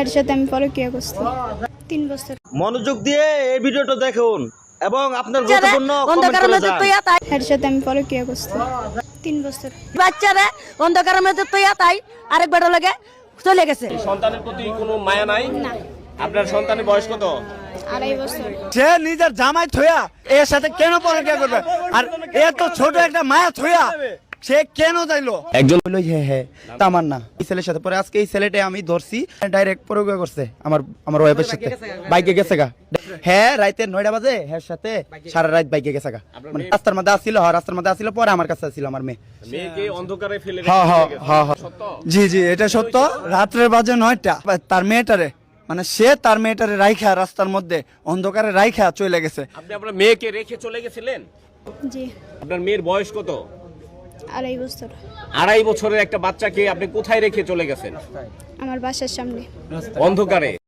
এর সাথে আমি পরকীয়া করছি 3 বছর। মনোযোগ দিয়ে এই ভিডিওটা দেখুন এবং আপনার গুরুত্বপূর্ণ কমেন্ট করে যান। এর সাথে আমি পরকীয়া করছি 3 বছর। বাচ্চারা অন্ধকারের মধ্যে তৈয়া তাই আরেক বেটা লাগে চলে গেছে। সন্তানের প্রতি কোনো মায়া নাই? না, আপনার সন্তানের বয়স কত? 2.5 বছর। সে নিজের জামাই থইয়া এর সাথে কেন পরকীয়া করবে? আর এত ছোট একটা মায়া থইয়া সে কেন যাইলো? একজন হলো হ্যাঁ তামার না এই ছেলের সাথে পরে আজকে এই ছেলেটা আমি ধরছি ডাইরেক্ট পরকীয়া করছে আমার ওয়াইফের সাথে বাইকে গেছে গা। হ্যাঁ রাইতে 9টা বাজে হ্যাঁ সাথে সারা রাত বাইকে গেছে গা। মানে রাস্তার মধ্যে আসছিল পরে আমার কাছে আসছিল আমার মেয়ে। মেয়েকে অন্ধকারে ফেলে হ্যাঁ হ্যাঁ রেখে হ্যাঁ গেছে। হ্যাঁ সত্য? জি জি এটা সত্য। রাত্রের বাজে 9টা তার মেয়েটারে মানে সে তার মেয়েটারে রাইখা রাস্তার মধ্যে অন্ধকারে রাইখা চলে গেছে। আপনি আপনার মেয়েকে রেখে চলে গেছিলেন? জি, আপনার মেয়ের বয়স কত? 2.5 বছর। 2.5 বছরের একটা বাচ্চাকে আপনি কোথায় রেখে চলে গেছেন? আমার বাসার সামনে। অন্ধকারে।